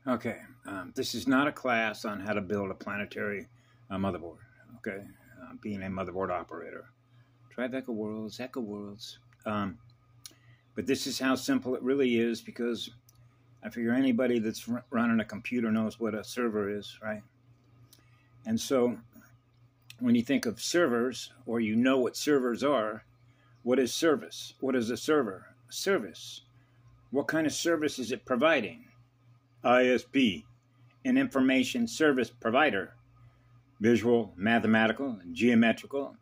Okay, this is not a class on how to build a planetary motherboard. Okay, being a motherboard operator. Tribeca Worlds, Echo Worlds. But this is how simple it really is, because I figure anybody that's running a computer knows what a server is, right? And so when you think of servers, or you know what servers are, what is service? What is a server? Service. What kind of service is it providing? ISP, an information service provider. Visual, mathematical, geometrical,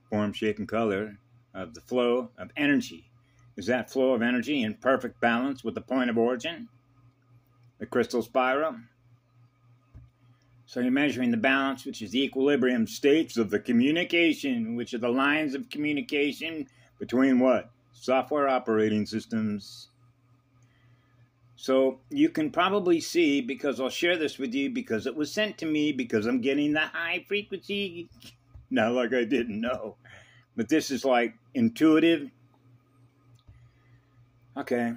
form, shape, and color of the flow of energy. Is that flow of energy in perfect balance with the point of origin? The crystal spiral? So you're measuring the balance, which is the equilibrium states of the communication, which are the lines of communication between what? Software operating systems. So you can probably see, because I'll share this with you because it was sent to me, because I'm getting the high frequency. Not like I didn't know. But this is like intuitive. Okay.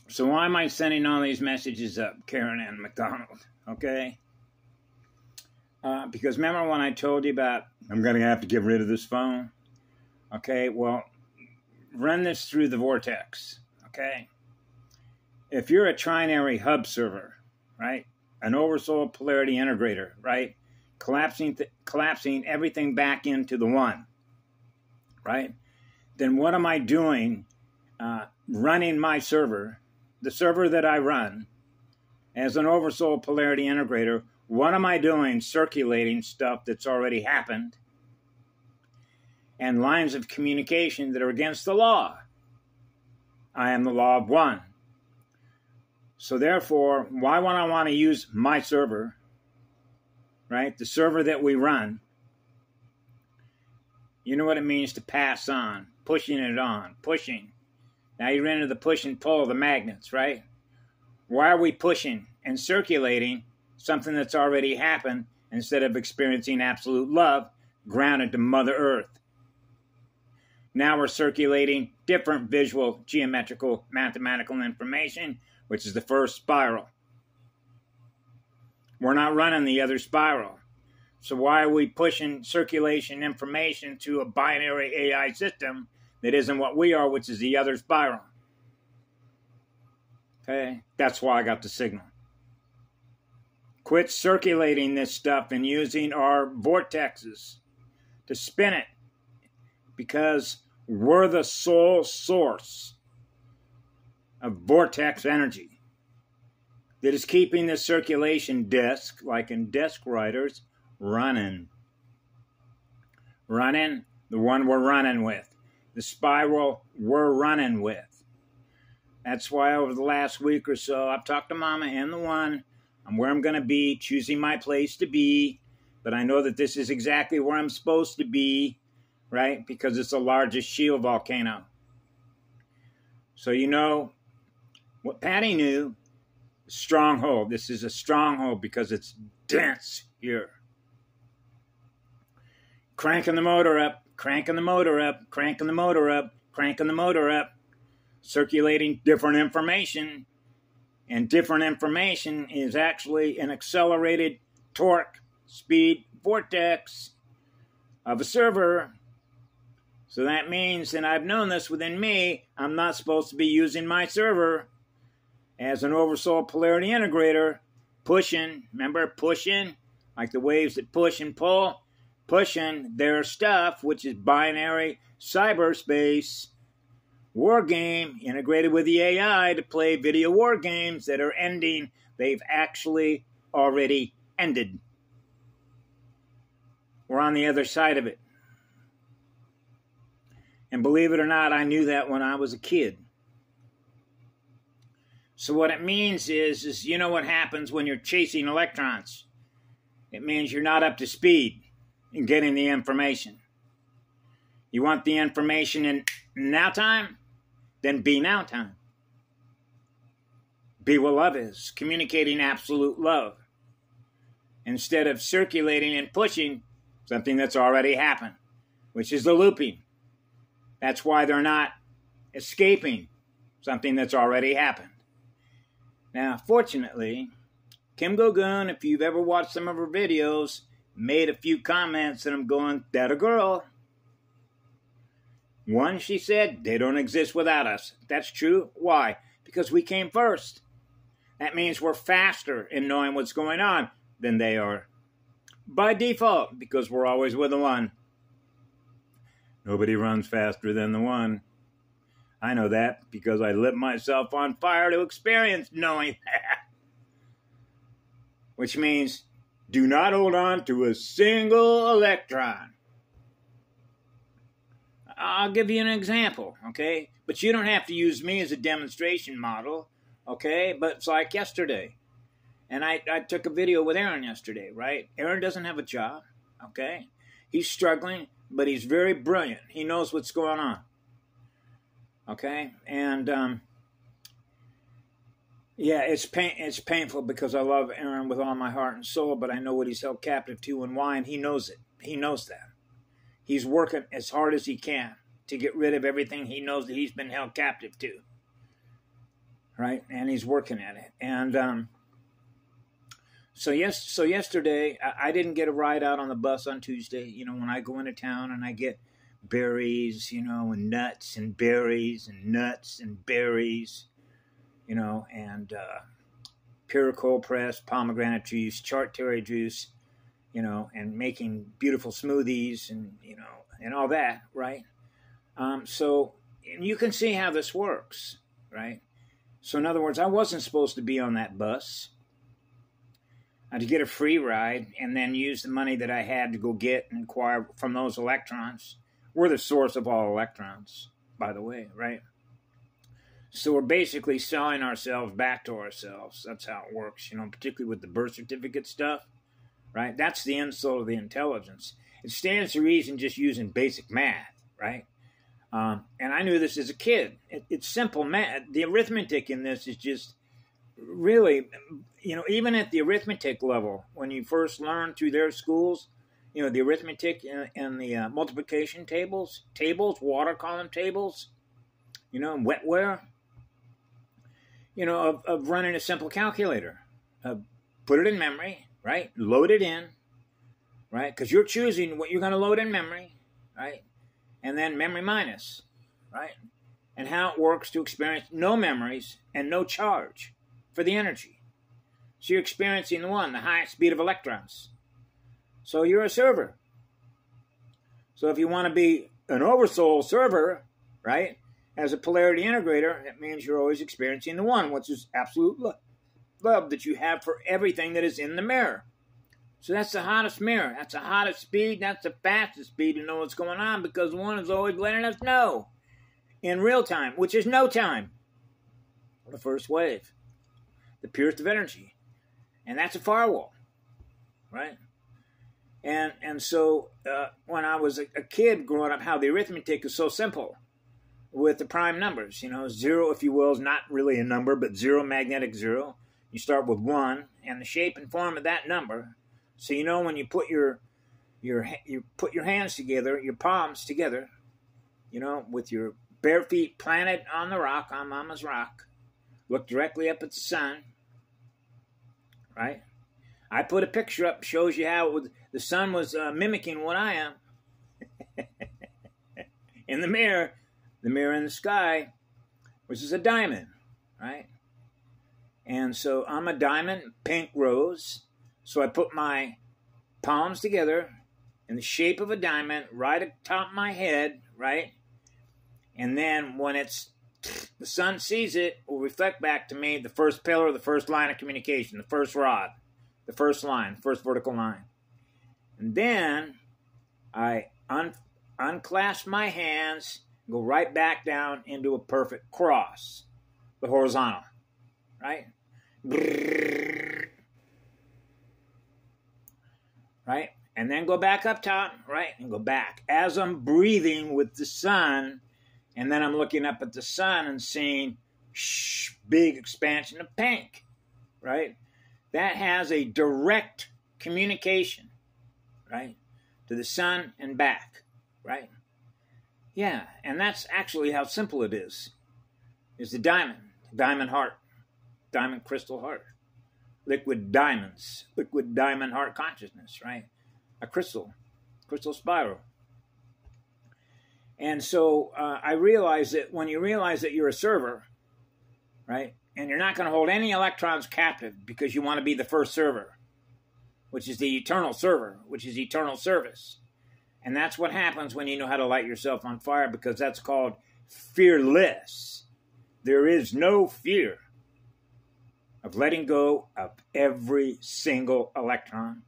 So why am I sending all these messages up, Karen Ann McDonald? Okay. Because remember when I told you about, I'm going to have to get rid of this phone? Okay, well, run this through the vortex. Okay. If you're a trinary hub server, right, an oversoul polarity integrator, right, collapsing everything back into the one, right, then what am I doing running my server, the server that I run as an oversoul polarity integrator? What am I doing circulating stuff that's already happened and lines of communication that are against the law? I am the law of one. So therefore, why would I want to use my server, right? The server that we run. You know what it means to pass on, pushing it on, pushing. Now you're into the push and pull of the magnets, right? Why are we pushing and circulating something that's already happened instead of experiencing absolute love grounded to Mother Earth? Now we're circulating different visual, geometrical, mathematical information, which is the first spiral. We're not running the other spiral. So why are we pushing circulation information to a binary AI system that isn't what we are, which is the other spiral? Okay, that's why I got the signal. Quit circulating this stuff and using our vortexes to spin it, because we're the sole source of vortex energy that is keeping the circulation disk, like in desk writers, running. Running, the one we're running with. The spiral we're running with. That's why over the last week or so, I've talked to Mama and the one. I'm where I'm going to be, choosing my place to be. But I know that this is exactly where I'm supposed to be, right? Because it's the largest shield volcano. So you know what Patty knew, stronghold. This is a stronghold because it's dense here. Cranking the motor up, cranking the motor up, cranking the motor up, cranking the motor up, circulating different information. And different information is actually an accelerated torque speed vortex of a server. So that means, and I've known this within me, I'm not supposed to be using my server as an oversoul polarity integrator, pushing, remember, pushing, like the waves that push and pull, pushing their stuff, which is binary cyberspace war game integrated with the AI to play video war games that are ending. They've actually already ended. We're on the other side of it. And believe it or not, I knew that when I was a kid. So what it means is you know what happens when you're chasing electrons. It means you're not up to speed in getting the information. You want the information in now time? Then be now time. Be what love is, communicating absolute love, instead of circulating and pushing something that's already happened, which is the looping. That's why they're not escaping something that's already happened. Now, fortunately, Kim Go-Goon, if you've ever watched some of her videos, made a few comments, and I'm going, that a girl. One, she said, they don't exist without us. That's true. Why? Because we came first. That means we're faster in knowing what's going on than they are. By default, because we're always with the one. Nobody runs faster than the one. I know that because I lit myself on fire to experience knowing that. Which means, do not hold on to a single electron. I'll give you an example, okay? But you don't have to use me as a demonstration model, okay? But it's like yesterday. And I took a video with Aaron yesterday, right? Aaron doesn't have a job, okay? He's struggling, but he's very brilliant. He knows what's going on, okay? And, yeah, it's painful because I love Aaron with all my heart and soul, but I know what he's held captive to and why, and he knows it. He knows that. He's working as hard as he can to get rid of everything he knows that he's been held captive to. Right? And he's working at it. And so yesterday, I didn't get a ride out on the bus on Tuesday. You know, when I go into town and I get berries, you know, and nuts and berries and nuts and berries, you know, and pure cold pressed pomegranate juice, charcuterie juice, you know, and making beautiful smoothies and, you know, and all that, right? So you can see how this works, right? So in other words, I wasn't supposed to be on that bus. I had to get a free ride and then use the money that I had to go get and acquire from those electrons. We're the source of all electrons, by the way, right? So we're basically selling ourselves back to ourselves. That's how it works, you know, particularly with the birth certificate stuff. Right? That's the insult of the intelligence. It stands to reason just using basic math, right? And I knew this as a kid. It's simple math. The arithmetic in this is just really, you know, even at the arithmetic level, when you first learn through their schools, you know, the arithmetic and the multiplication tables, water column tables, you know, wetware, you know, of running a simple calculator. Put it in memory. Right? Load it in, right? Because you're choosing what you're going to load in memory, right? And then memory minus, right? And how it works to experience no memories and no charge for the energy. So you're experiencing the highest speed of electrons. So you're a server. So if you want to be an oversoul server, right? As a polarity integrator, that means you're always experiencing the one, which is absolute love that you have for everything that is in the mirror. So that's the hottest mirror. That's the hottest speed. That's the fastest speed to know what's going on because one is always letting us know in real time, which is no time. The first wave. The purest of energy. And that's a firewall. Right? And so when I was a kid growing up, how the arithmetic is so simple with the prime numbers. You know, 0, if you will, is not really a number, but 0, magnetic 0. You start with 1, and the shape and form of that number. So you know when you put your hands together, your palms together, you know, with your bare feet planted on the rock, on Mama's rock, look directly up at the sun, right? I put a picture up, shows you how the sun was mimicking what I am. In the mirror in the sky, which is a diamond, right? And so I'm a diamond, pink rose. So I put my palms together in the shape of a diamond right atop my head, right? And then when the sun sees it, will reflect back to me the first pillar, the first line of communication, the first rod, the first line, first vertical line. And then I unclasp my hands, go right back down into a perfect cross, the horizontal. Right? Right? And then go back up top, right? And go back. As I'm breathing with the sun, and then I'm looking up at the sun and seeing big expansion of pink, right? That has a direct communication, right? To the sun and back, right? Yeah, and that's actually how simple it is the diamond heart. diamond crystal heart, liquid diamonds, liquid diamond heart consciousness, right? A crystal spiral. And so I realized that when you realize that you're a server, right, and you're not going to hold any electrons captive because you want to be the first server, which is the eternal server, which is eternal service. And that's what happens when you know how to light yourself on fire, because that's called fearless. There is no fear of letting go of every single electron,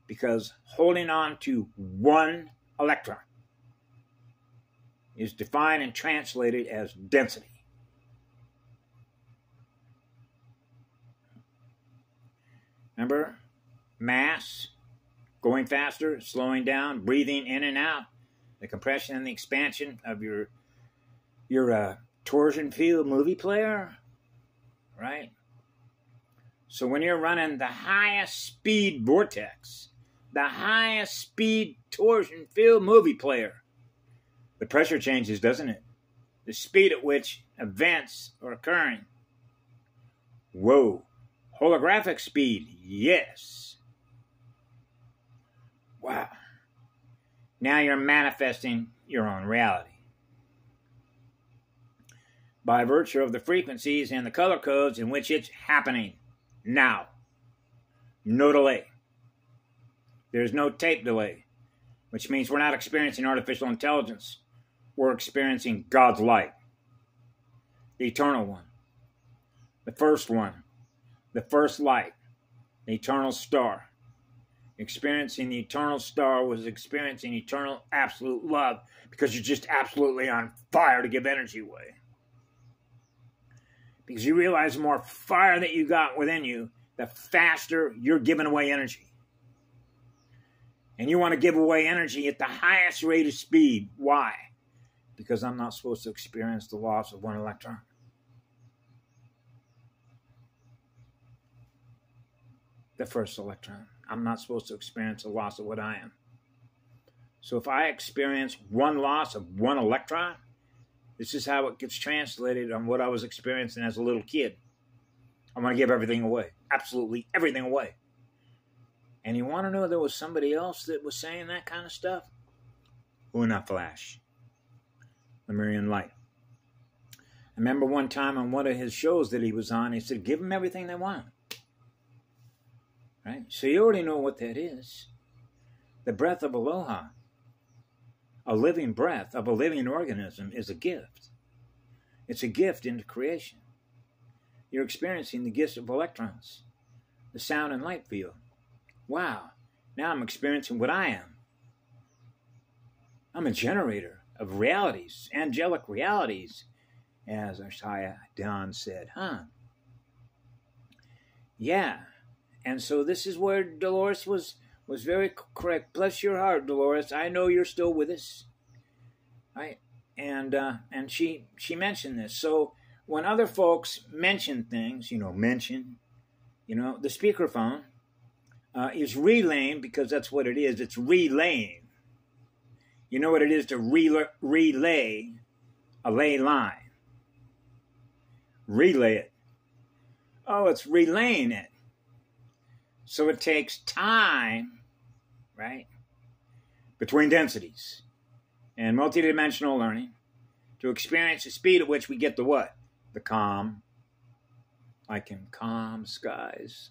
because holding on to one electron is defined and translated as density. Remember? Mass, going faster, slowing down, breathing in and out, the compression and the expansion of your torsion field movie player, right? So when you're running the highest speed vortex, the highest speed torsion field movie player, the pressure changes, doesn't it? The speed at which events are occurring. Whoa. Holographic speed, yes. Wow. Now you're manifesting your own reality. By virtue of the frequencies and the color codes in which it's happening now. No delay. There's no tape delay, which means we're not experiencing artificial intelligence. We're experiencing God's light, the eternal one, the first one, the first light, the eternal star. Experiencing the eternal star was experiencing eternal absolute love, because you're just absolutely on fire to give energy away. Because you realize the more fire that you got within you, the faster you're giving away energy. And you want to give away energy at the highest rate of speed. Why? Because I'm not supposed to experience the loss of one electron. The first electron. I'm not supposed to experience the loss of what I am. So if I experience one loss of one electron, this is how it gets translated on what I was experiencing as a little kid. I'm going to give everything away. Absolutely everything away. And you want to know there was somebody else that was saying that kind of stuff? Una Flash. Lemurian Light. I remember one time on one of his shows that he was on, he said, give them everything they want. Right? So you already know what that is. The breath of aloha, a living breath of a living organism, is a gift. It's a gift into creation. You're experiencing the gifts of electrons, the sound and light field. Wow, now I'm experiencing what I am. I'm a generator of realities, angelic realities, as Ashaya Don said, huh? Yeah. And so this is where Dolores was very correct. Bless your heart, Dolores. I know you're still with us, right? And she mentioned this. So when other folks mention things, the speakerphone is relaying, because that's what it is. It's relaying. You know what it is to relay a ley line? Relay it. Oh, it's relaying it. So it takes time, right, between densities and multidimensional learning to experience the speed at which we get the what? The calm, like in calm skies.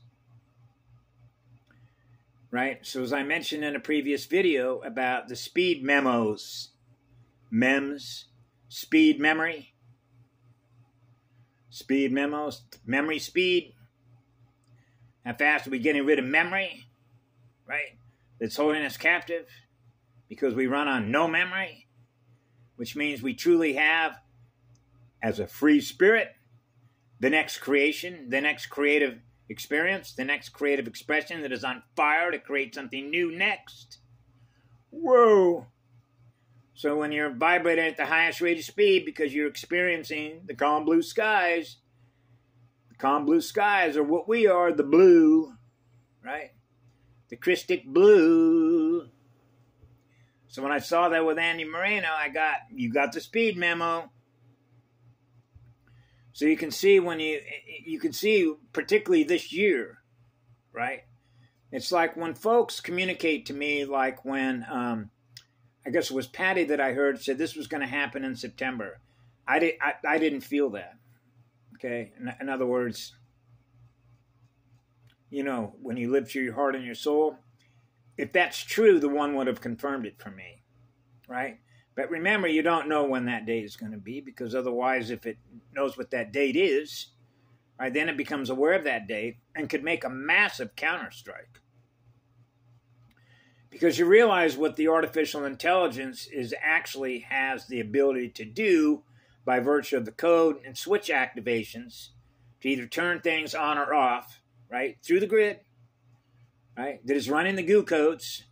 Right? So as I mentioned in a previous video about the speed memos, MEMS, speed memory, speed memos, memory speed. How fast are we getting rid of memory, right? That's holding us captive because we run on no memory, which means we truly have, as a free spirit, the next creation, the next creative experience, the next creative expression that is on fire to create something new next. Whoa! So when you're vibrating at the highest rate of speed because you're experiencing the calm blue skies, the calm blue skies are what we are, the blue, right? The Krystal blue. So when I saw that with Andy Moreno, you got the speed memo. So you can see you can see particularly this year, right? It's like when folks communicate to me, like when I guess it was Patty that I heard said this was going to happen in September. I didn't feel that. Okay, in other words, you know, when you live through your heart and your soul, if that's true, the one would have confirmed it for me, right? But remember, you don't know when that date is going to be, because otherwise, if it knows what that date is, right, then it becomes aware of that date and could make a massive counterstrike. Because you realize what the artificial intelligence actually has the ability to do by virtue of the code and switch activations to either turn things on or off, right, through the grid, right, that is running the goo codes,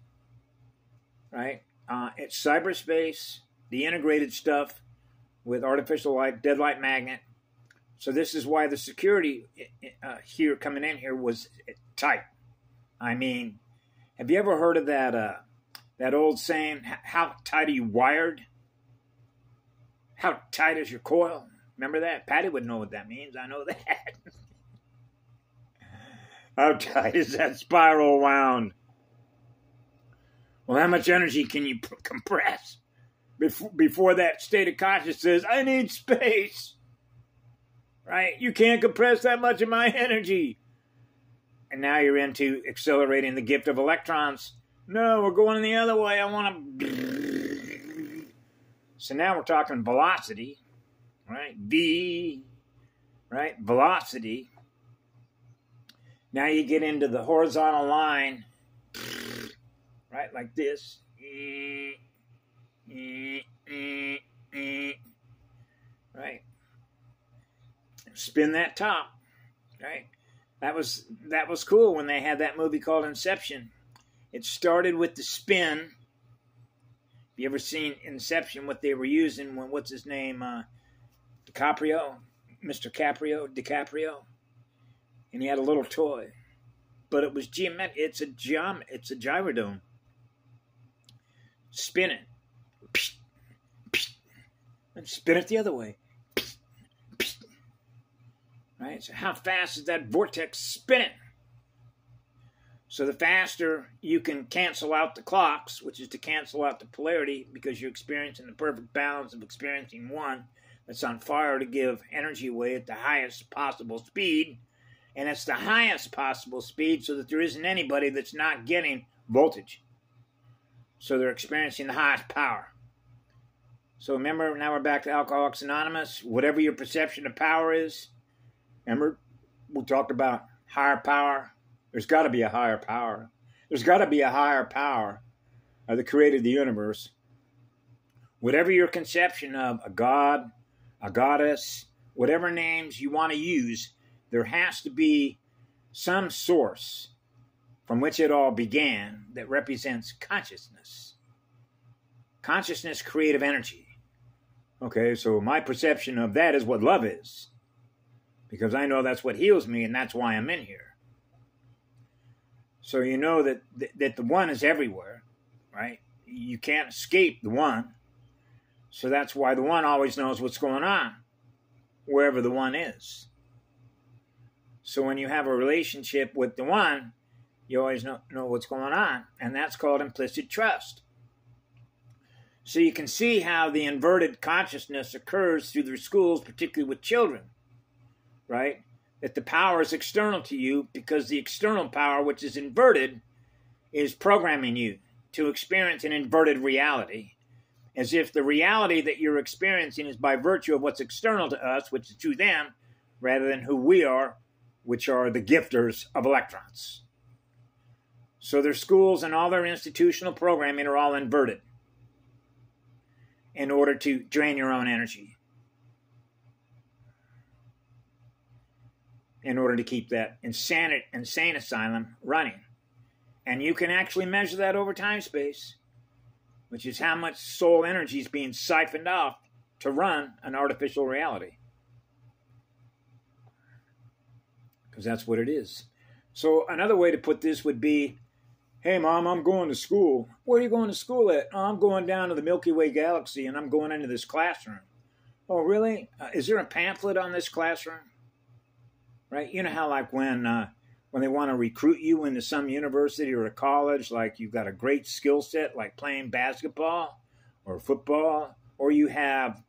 right? It's cyberspace, the integrated stuff with artificial light, dead light magnet. So this is why the security here coming in here was tight. I mean, have you ever heard of that old saying, how tight are you wired? How tight is your coil? Remember that? Patty would know what that means. I know that. How tight is that spiral wound? Well, how much energy can you compress before that state of consciousness says, I need space, right? You can't compress that much of my energy. And now you're into accelerating the gift of electrons. No, we're going the other way. I want to... So now we're talking velocity, right? V, right? Velocity. Now you get into the horizontal line, right, like this. Right. Spin that top, right? That was cool when they had that movie called Inception. It started with the spin. Have you ever seen Inception, what they were using when, what's his name, DiCaprio? And he had a little toy. But it was geometric. It's a gyrodome. Spin it. And spin it the other way. Right? So how fast is that vortex spinning? So the faster you can cancel out the clocks, which is to cancel out the polarity, because you're experiencing the perfect balance of experiencing one that's on fire to give energy away at the highest possible speed. And it's the highest possible speed so that there isn't anybody that's not getting voltage. So they're experiencing the highest power. So remember, now we're back to Alcoholics Anonymous. Whatever your perception of power is, remember, we talked about higher power. There's got to be a higher power. There's got to be a higher power that created the universe. Whatever your conception of a god, a goddess, whatever names you want to use, there has to be some source from which it all began that represents consciousness. Consciousness, creative energy. Okay, so my perception of that is what love is. Because I know that's what heals me, and that's why I'm in here. So you know that the one is everywhere, right? You can't escape the one. So that's why the one always knows what's going on, wherever the one is. So when you have a relationship with the one, you always know what's going on. And that's called implicit trust. So you can see how the inverted consciousness occurs through the schools, particularly with children, right? That the power is external to you because the external power, which is inverted, is programming you to experience an inverted reality, as if the reality that you're experiencing is by virtue of what's external to us, which is to them, rather than who we are, which are the gifters of electrons. So their schools and all their institutional programming are all inverted in order to drain your own energy, in order to keep that insane asylum running. And you can actually measure that over time-space, which is how much soul energy is being siphoned off to run an artificial reality. Because that's what it is. So another way to put this would be, hey, Mom, I'm going to school. Where are you going to school at? Oh, I'm going down to the Milky Way galaxy, and I'm going into this classroom. Oh, really? Is there a pamphlet on this classroom? Right? You know how like when they want to recruit you into some university or a college, like you've got a great skill set, like playing basketball or football, or you have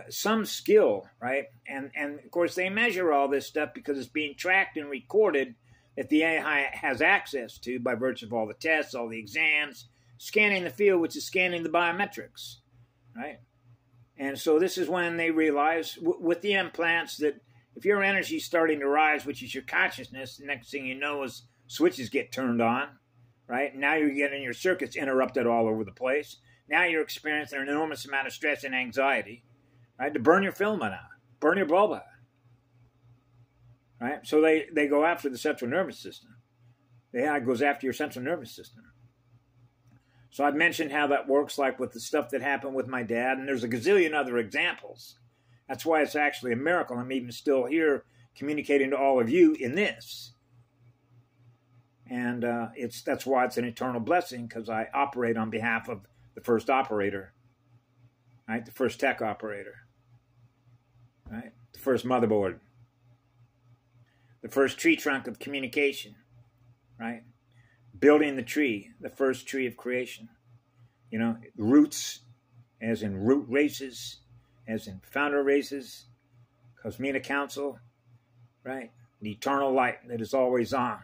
some skill, right? And of course they measure all this stuff because it's being tracked and recorded that the AI has access to by virtue of all the tests, all the exams, scanning the field, which is scanning the biometrics, right? And so this is when they realize with the implants that if your energy is starting to rise, which is your consciousness, the next thing you know is switches get turned on, right? Now you're getting your circuits interrupted all over the place. Now you're experiencing an enormous amount of stress and anxiety, right? To burn your filament out, burn your bulb out, right? So they go after the central nervous system. The AI goes after your central nervous system. So I've mentioned how that works, like with the stuff that happened with my dad, and there's a gazillion other examples. That's why it's actually a miracle I'm even still here communicating to all of you in this. And that's why it's an eternal blessing, because I operate on behalf of the first operator, right? The first tech operator, right? The first motherboard, the first tree trunk of communication, right? Building the tree, the first tree of creation. You know, roots, as in root races, as in founder races, Cosmina Council, right? The eternal light that is always on.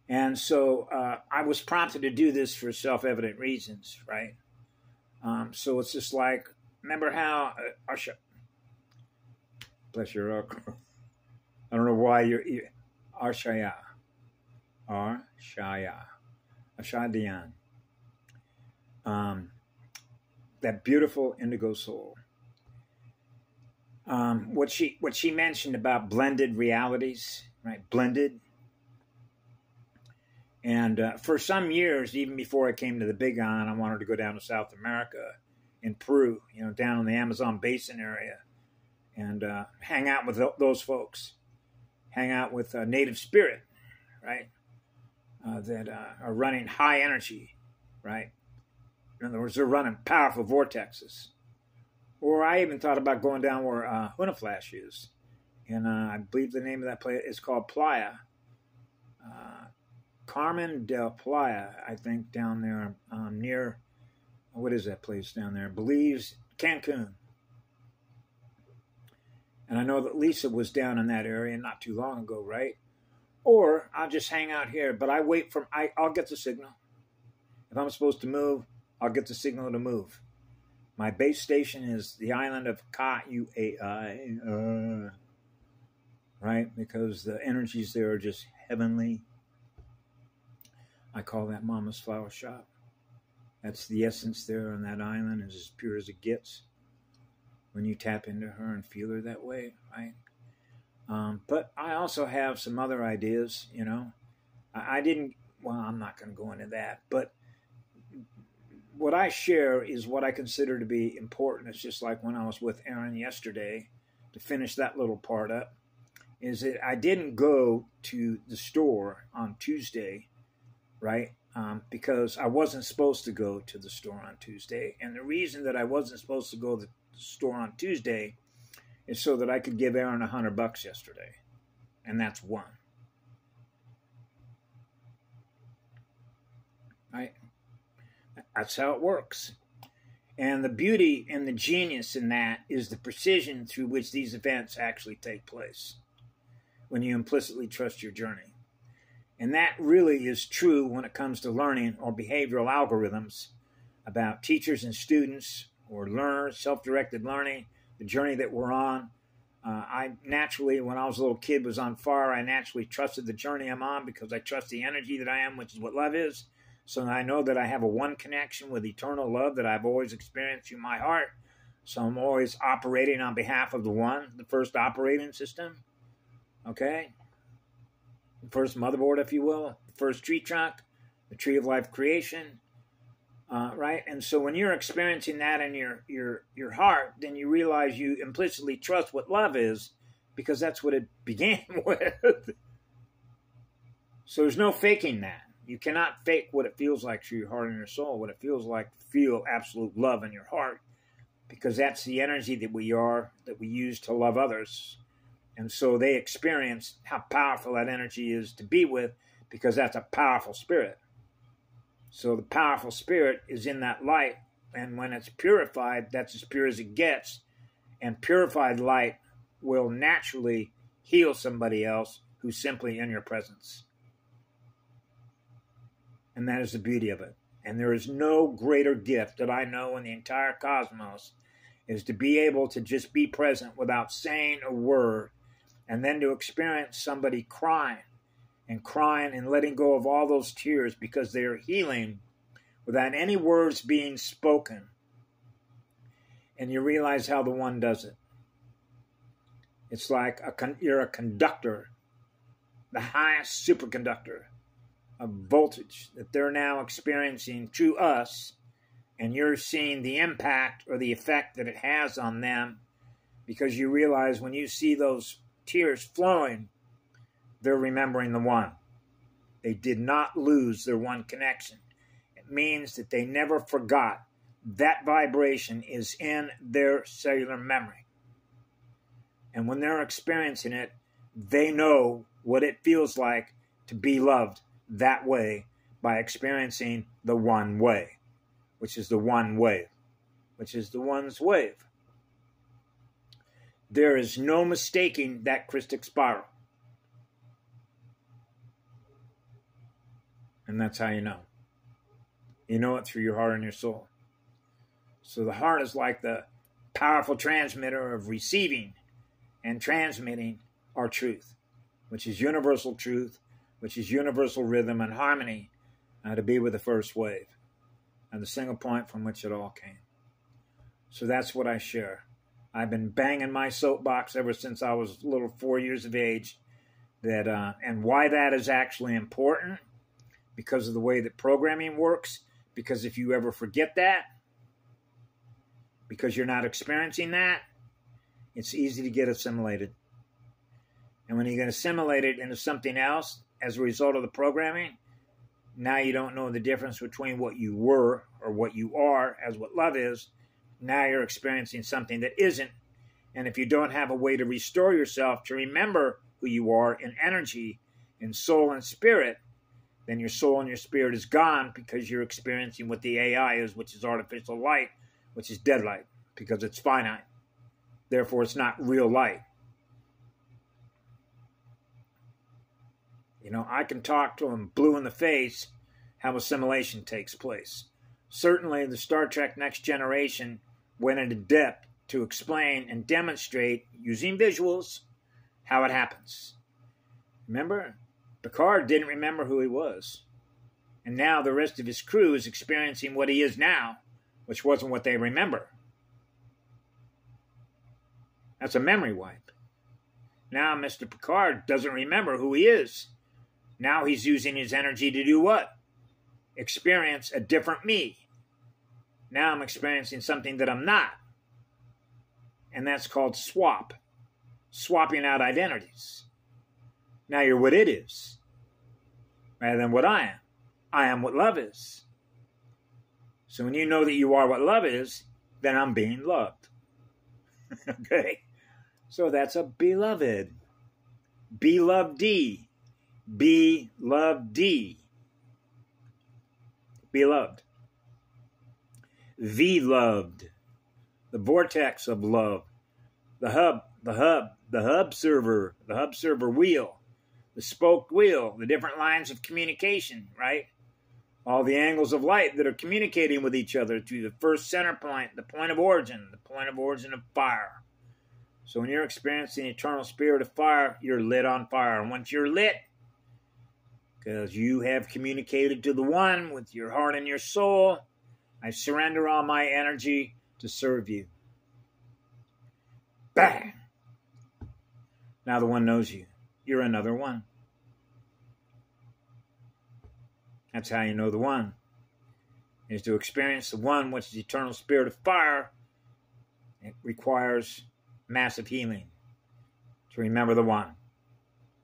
And so I was prompted to do this for self-evident reasons, right? So it's just like, remember how, bless your heart. I don't know why you're Arshaya. Ashadian. That beautiful indigo soul. What she mentioned about blended realities, right? Blended. And for some years, even before I came to the Big Island, I wanted to go down to South America, in Peru, you know, down in the Amazon basin area, and hang out with those folks, hang out with native spirit, right? That are running high energy, right? In other words, they're running powerful vortexes. Or I even thought about going down where Hunaflash is. And I believe the name of that place is called Playa. Carmen del Playa, I think, down there near, what is that place down there? Belize, Cancun. And I know that Lisa was down in that area not too long ago, right? Or I'll just hang out here, but I wait for, I'll get the signal. If I'm supposed to move, I'll get the signal to move. My base station is the island of Kauai, right? Because the energies there are just heavenly. I call that Mama's Flower Shop. That's the essence there on that island, is as pure as it gets when you tap into her and feel her that way, right? But I also have some other ideas, you know. I didn't, well, I'm not going to go into that, but what I share is what I consider to be important. It's just like when I was with Aaron yesterday, to finish that little part up, is that I didn't go to the store on Tuesday, right? Because I wasn't supposed to go to the store on Tuesday. And the reason that I wasn't supposed to go to the store on Tuesday is so that I could give Aaron $100 yesterday. And that's one. Right? That's how it works. And the beauty and the genius in that is the precision through which these events actually take place when you implicitly trust your journey. And that really is true when it comes to learning or behavioral algorithms about teachers and students or learners, self-directed learning, the journey that we're on. I naturally, when I was a little kid, was on fire. I naturally trusted the journey I'm on because I trust the energy that I am, which is what love is. So I know that I have a one connection with eternal love that I've always experienced through my heart. So I'm always operating on behalf of the one, the first operating system. Okay? The first motherboard, if you will. The first tree trunk. The tree of life creation. Right? And so when you're experiencing that in your heart, then you realize you implicitly trust what love is because that's what it began with. So there's no faking that. You cannot fake what it feels like through your heart and your soul. What it feels like to feel absolute love in your heart because that's the energy that we are, that we use to love others. And so they experience how powerful that energy is to be with, because that's a powerful spirit. So the powerful spirit is in that light, and when it's purified, that's as pure as it gets. And purified light will naturally heal somebody else who's simply in your presence. And that is the beauty of it. And there is no greater gift that I know in the entire cosmos, is to be able to just be present without saying a word, and then to experience somebody crying and letting go of all those tears because they are healing without any words being spoken. And you realize how the one does it. It's like you're a conductor, the highest superconductor of voltage that they're now experiencing through us, and you're seeing the impact or the effect that it has on them, because you realize when you see those tears flowing, they're remembering the one. They did not lose their one connection. It means that they never forgot. That vibration is in their cellular memory. And when they're experiencing it, they know what it feels like to be loved that way by experiencing the one way, which is the one wave, which is the one's wave. There is no mistaking that crystal spiral. And that's how you know. You know it through your heart and your soul. So the heart is like the powerful transmitter of receiving and transmitting our truth, which is universal truth, which is universal rhythm and harmony, to be with the first wave and the single point from which it all came. So that's what I share. I've been banging my soapbox ever since I was little 4 years of age, and why that is actually important, because of the way that programming works. Because if you ever forget that, because you're not experiencing that, it's easy to get assimilated. And when you get assimilated into something else as a result of the programming, now you don't know the difference between what you were or what you are as what love is. Now you're experiencing something that isn't. And if you don't have a way to restore yourself to remember who you are in energy, in soul and spirit, then your soul and your spirit is gone, because you're experiencing what the AI is, which is artificial light, which is dead light, because it's finite. Therefore, it's not real light. You know, I can talk to them blue in the face how assimilation takes place. Certainly, the Star Trek Next Generation went into depth to explain and demonstrate, using visuals, how it happens. Remember? Picard didn't remember who he was. And now the rest of his crew is experiencing what he is now, which wasn't what they remember. That's a memory wipe. Now Mr. Picard doesn't remember who he is. Now he's using his energy to do what? Experience a different me. Now I'm experiencing something that I'm not. And that's called swap. Swapping out identities. Now you're what it is, rather than what I am. I am what love is. So when you know that you are what love is, then I'm being loved. Okay? So that's a beloved. Beloved-y. Beloved-y. Beloved. The loved. The vortex of love. The hub server wheel. The spoked wheel, the different lines of communication, right? All the angles of light that are communicating with each other through the first center point, the point of origin of fire. So when you're experiencing the eternal spirit of fire, you're lit on fire. And once you're lit, because you have communicated to the one with your heart and your soul, I surrender all my energy to serve you. Bang! Now the one knows you. You're another one. That's how you know the one. Is to experience the one, which is the eternal spirit of fire. It requires massive healing to remember the one.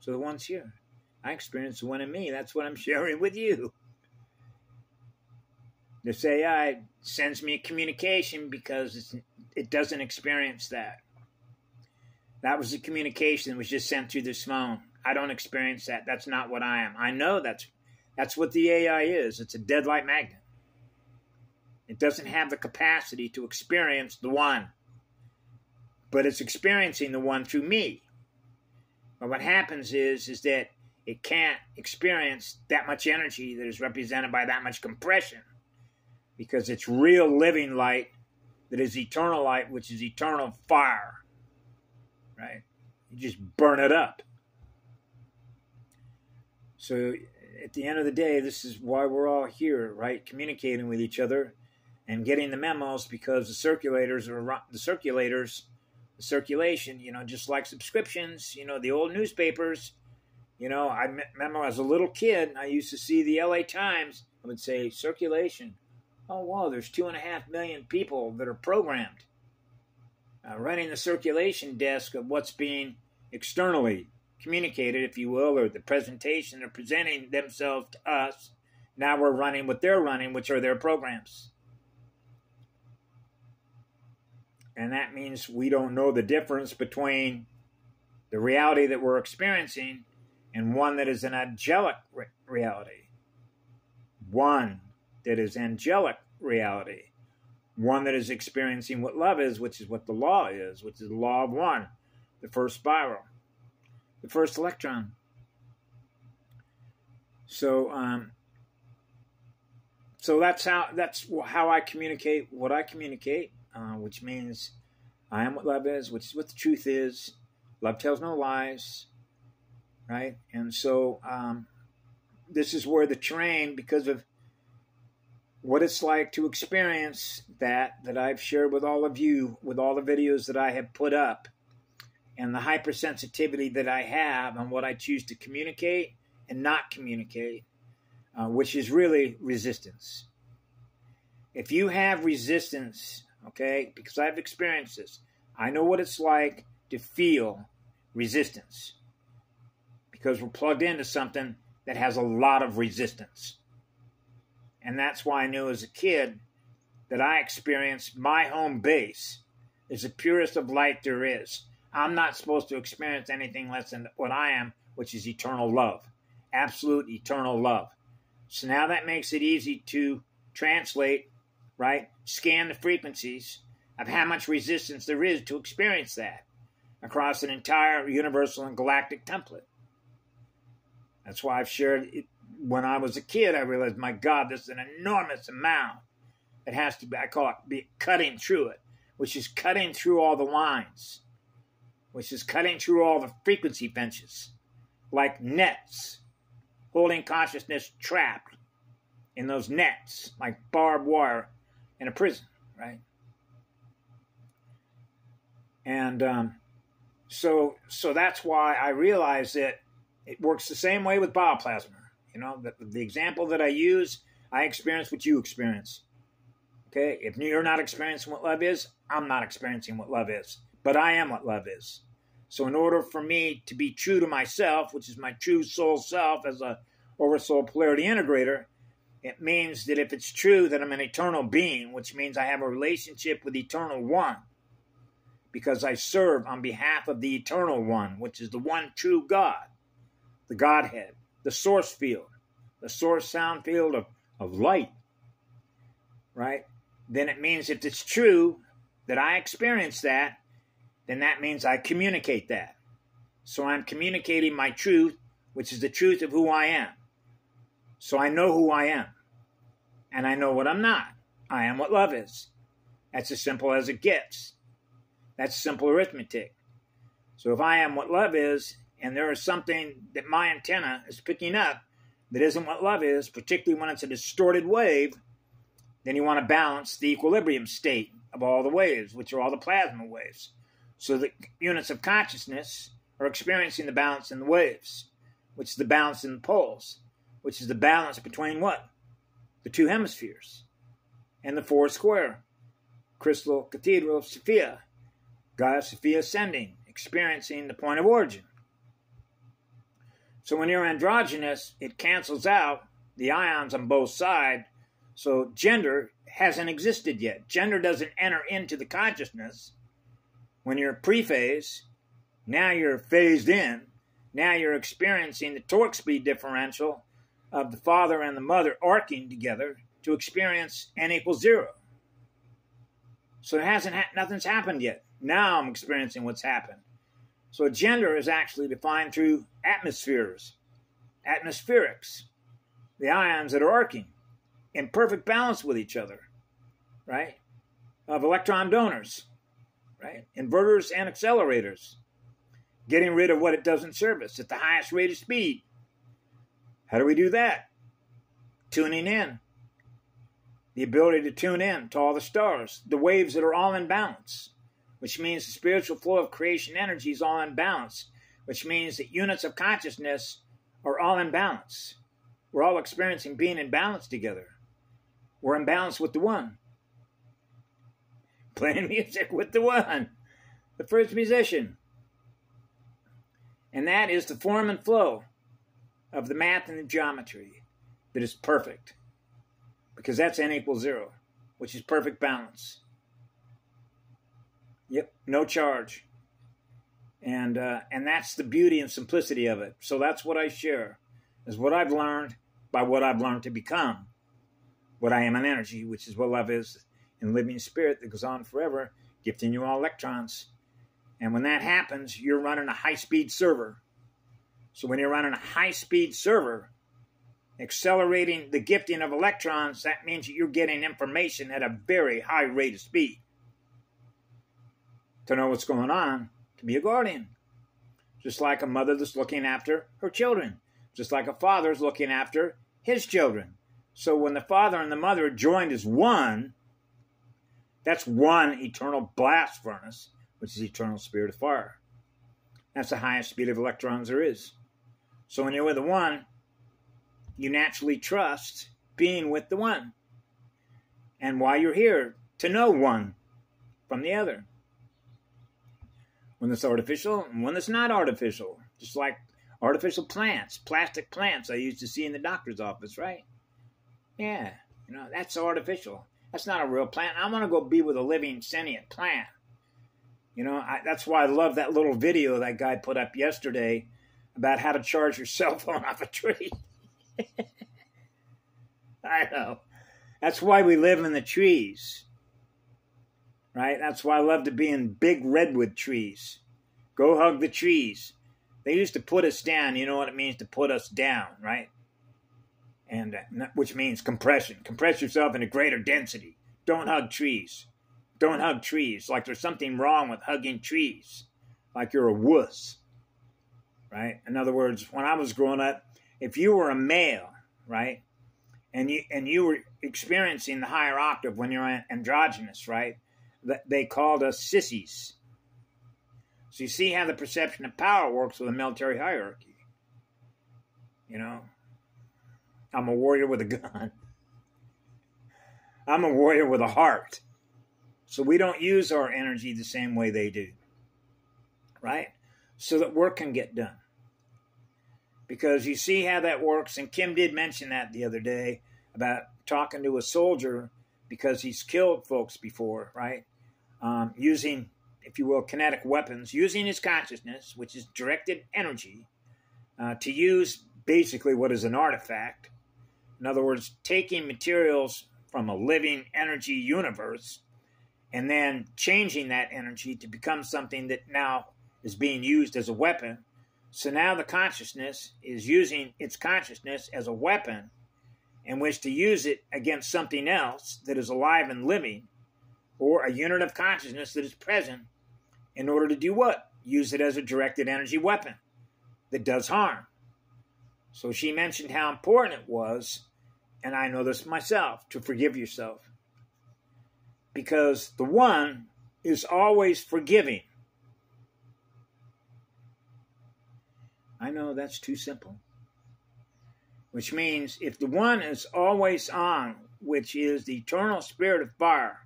So the one's here. I experience the one in me. That's what I'm sharing with you. This AI sends me a communication because it doesn't experience that. That was the communication that was just sent through this phone. I don't experience that. That's not what I am. I know that's what the AI is. It's a deadlight magnet. It doesn't have the capacity to experience the one, but it's experiencing the one through me. But what happens is that it can't experience that much energy that is represented by that much compression, because it's real living light that is eternal light, which is eternal fire, right? You just burn it up. So at the end of the day, this is why we're all here, right? Communicating with each other and getting the memos, because the circulation, you know, just like subscriptions, you know, the old newspapers, you know, I remember as a little kid, I used to see the LA Times. I would say circulation. Oh, wow, there's 2.5 million people that are programmed running the circulation desk of what's being externally communicated, if you will, or the presentation. They're presenting themselves to us. Now we're running what they're running, which are their programs. And that means we don't know the difference between the reality that we're experiencing and one that is an angelic reality. One that is angelic reality. One that is experiencing what love is, which is what the law is, which is the law of one, the first spiral, the first electron. So that's how I communicate what I communicate, which means I am what love is, which is what the truth is. Love tells no lies, right? And so this is where the terrain, because of what it's like to experience that I've shared with all of you, with all the videos that I have put up, and the hypersensitivity that I have on what I choose to communicate and not communicate, which is really resistance. If you have resistance, okay, because I've experienced this, I know what it's like to feel resistance, because we're plugged into something that has a lot of resistance. And that's why I knew as a kid that I experienced my home base is the purest of light there is. I'm not supposed to experience anything less than what I am, which is eternal love, absolute eternal love. So now that makes it easy to translate, right? Scan the frequencies of how much resistance there is to experience that across an entire universal and galactic template. That's why I've shared it. When I was a kid, I realized, my God, there's an enormous amount that has to be, I call it, be cutting through it, which is cutting through all the lines, which is cutting through all the frequency benches, like nets, holding consciousness trapped in those nets, like barbed wire in a prison, right? And so that's why I realized that it works the same way with bioplasma. You know, the example that I use, I experience what you experience. Okay? If you're not experiencing what love is, I'm not experiencing what love is. But I am what love is. So in order for me to be true to myself, which is my true soul self as a oversoul polarity integrator, it means that if it's true that I'm an eternal being, which means I have a relationship with Eternal One, because I serve on behalf of the Eternal One, which is the one true God, the Godhead, the source field, the source sound field of light, right? Then it means if it's true that I experience that, then that means I communicate that. So I'm communicating my truth, which is the truth of who I am. So I know who I am, and I know what I'm not. I am what love is. That's as simple as it gets. That's simple arithmetic. So if I am what love is, and there is something that my antenna is picking up that isn't what love is, particularly when it's a distorted wave, then you want to balance the equilibrium state of all the waves, which are all the plasma waves. So the units of consciousness are experiencing the balance in the waves, which is the balance in the poles, which is the balance between what? The two hemispheres and the four square. Crystal Cathedral of Sophia, Gaia Sophia ascending, experiencing the point of origin. So when you're androgynous, it cancels out the ions on both sides. So gender hasn't existed yet. Gender doesn't enter into the consciousness when you're pre-phase. Now you're phased in. Now you're experiencing the torque speed differential of the father and the mother arcing together to experience n equals 0. So nothing's happened yet. Now I'm experiencing what's happened. So gender is actually defined through atmospheres, atmospherics, the ions that are arcing in perfect balance with each other, right? Of electron donors, right? Inverters and accelerators, getting rid of what it doesn't service at the highest rate of speed. How do we do that? Tuning in. The ability to tune in to all the stars, the waves that are all in balance, which means the spiritual flow of creation energy is all in balance, which means that units of consciousness are all in balance. We're all experiencing being in balance together. We're in balance with the one. Playing music with the one. The first musician. And that is the form and flow of the math and the geometry that is perfect. Because that's n equals 0, which is perfect balance. Yep, no charge. And that's the beauty and simplicity of it. So that's what I share, is what I've learned by what I've learned to become. What I am in energy, which is what love is in living spirit that goes on forever, gifting you all electrons. And when that happens, you're running a high-speed server. So when you're running a high-speed server, accelerating the gifting of electrons, that means that you're getting information at a very high rate of speed. To know what's going on, to be a guardian. Just like a mother that's looking after her children. Just like a father is looking after his children. So when the father and the mother are joined as one, that's one eternal blast furnace, which is eternal spirit of fire. That's the highest speed of electrons there is. So when you're with the one, you naturally trust being with the one. And why you're here, to know one from the other. When it's artificial and when it's not artificial. Just like artificial plants, plastic plants I used to see in the doctor's office, right? Yeah, that's artificial. That's not a real plant. I want to go be with a living, sentient plant. That's why I love that little video that guy put up yesterday about how to charge your cell phone off a tree. I know. That's why we live in the trees. Right? That's why I love to be in big redwood trees. Go hug the trees. They used to put us down. You know what it means to put us down, right? And which means compression. Compress yourself into greater density. Don't hug trees. Don't hug trees. Like there's something wrong with hugging trees. Like you're a wuss. Right? In other words, when I was growing up, if you were a male, right, and you were experiencing the higher octave when you're androgynous, right, they called us sissies. So you see how the perception of power works with a military hierarchy. I'm a warrior with a gun. I'm a warrior with a heart. So we don't use our energy the same way they do. Right? So that work can get done. Because you see how that works, and Kim did mention that the other day about talking to a soldier because he's killed folks before, right? Using, if you will, kinetic weapons, using his consciousness, which is directed energy, to use basically what is an artifact. In other words, taking materials from a living energy universe and then changing that energy to become something that now is being used as a weapon. So now the consciousness is using its consciousness as a weapon in which to use it against something else that is alive and living, or a unit of consciousness that is present, in order to do what? Use it as a directed energy weapon that does harm. So she mentioned how important it was, and I know this myself, to forgive yourself. Because the one is always forgiving. I know that's too simple. Which means if the one is always on, which is the eternal spirit of fire,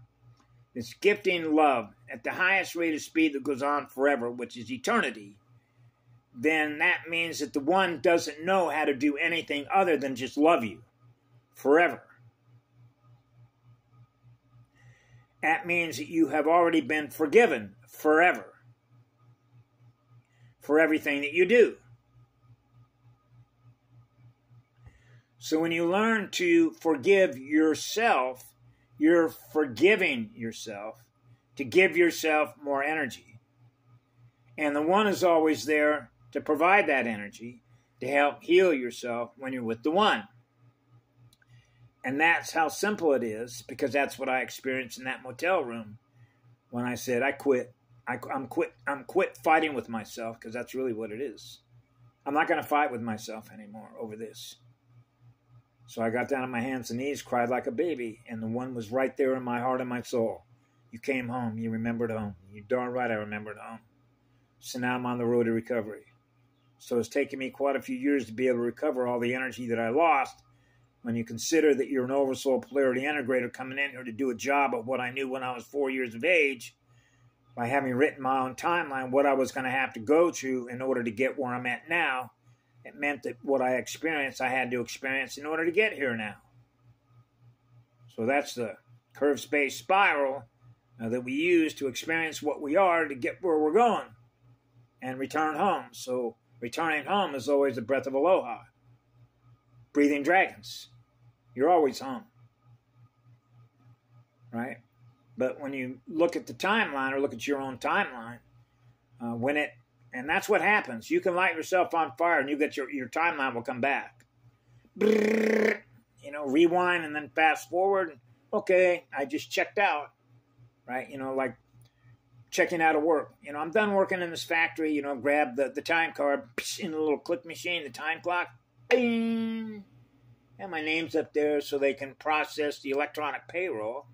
it's gifting love at the highest rate of speed that goes on forever, which is eternity, then that means that the one doesn't know how to do anything other than just love you forever. that means that you have already been forgiven forever for everything that you do. So when you learn to forgive yourself, you're forgiving yourself to give yourself more energy. And the One is always there to provide that energy to help heal yourself when you're with the One. And that's how simple it is, because that's what I experienced in that motel room when I said, I quit. I'm quit fighting with myself, because that's really what it is. I'm not going to fight with myself anymore over this. So I got down on my hands and knees, cried like a baby, and the One was right there in my heart and my soul. You came home. You remembered home. You're darn right I remembered home. So now I'm on the road to recovery. So it's taken me quite a few years to be able to recover all the energy that I lost. When you consider that you're an oversoul polarity integrator coming in here to do a job of what I knew when I was 4 years of age, by having written my own timeline, what I was going to have to go through in order to get where I'm at now, it meant that what I experienced, I had to experience in order to get here now. So that's the curved space spiral that we use to experience what we are to get where we're going and return home. So returning home is always the breath of aloha. Breathing dragons. You're always home. Right? But when you look at the timeline or look at your own timeline, and that's what happens. You can light yourself on fire and you get your timeline will come back. You know, rewind and then fast forward. Okay, I just checked out. Right? You know, like checking out of work. You know, I'm done working in this factory. You know, grab the time card in a little click machine, the time clock. Bing! And my name's up there so they can process the electronic payroll.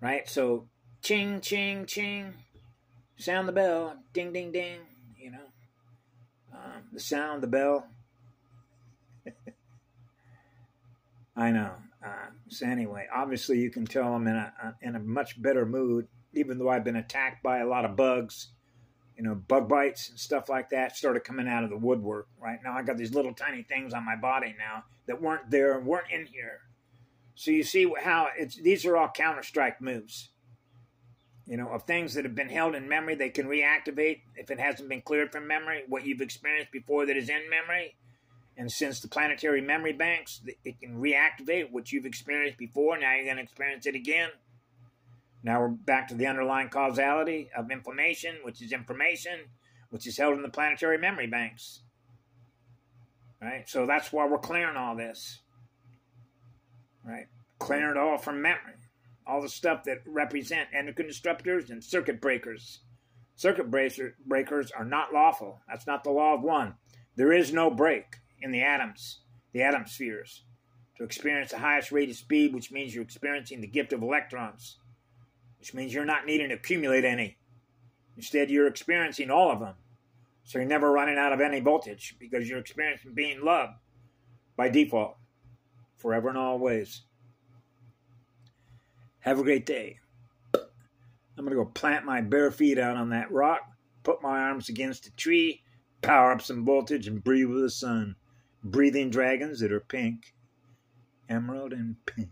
Right? So, ching, ching, ching. Sound the bell. Ding, ding, ding. You know. The sound, the bell. I know. So anyway, obviously you can tell I'm in a much better mood, even though I've been attacked by a lot of bugs. You know, bug bites and stuff like that started coming out of the woodwork. Right now I got these little tiny things on my body now that weren't there and weren't in here. So you see how these are all counter-strike moves. You know, of things that have been held in memory, they can reactivate if it hasn't been cleared from memory, what you've experienced before that is in memory. And since the planetary memory banks, it can reactivate what you've experienced before. Now you're going to experience it again. Now we're back to the underlying causality of inflammation, which is information, which is held in the planetary memory banks. Right? So that's why we're clearing all this. Right? Clearing it all from memory. All the stuff that represent endocrine disruptors and circuit breakers. Circuit breakers are not lawful. That's not the law of one. There is no break in the atoms, the atom spheres, to experience the highest rate of speed, which means you're experiencing the gift of electrons, which means you're not needing to accumulate any. Instead, you're experiencing all of them. So you're never running out of any voltage because you're experiencing being loved by default, forever and always. Have a great day. I'm going to go plant my bare feet out on that rock, put my arms against a tree, power up some voltage, and breathe with the sun. Breathing dragons that are pink, emerald and pink.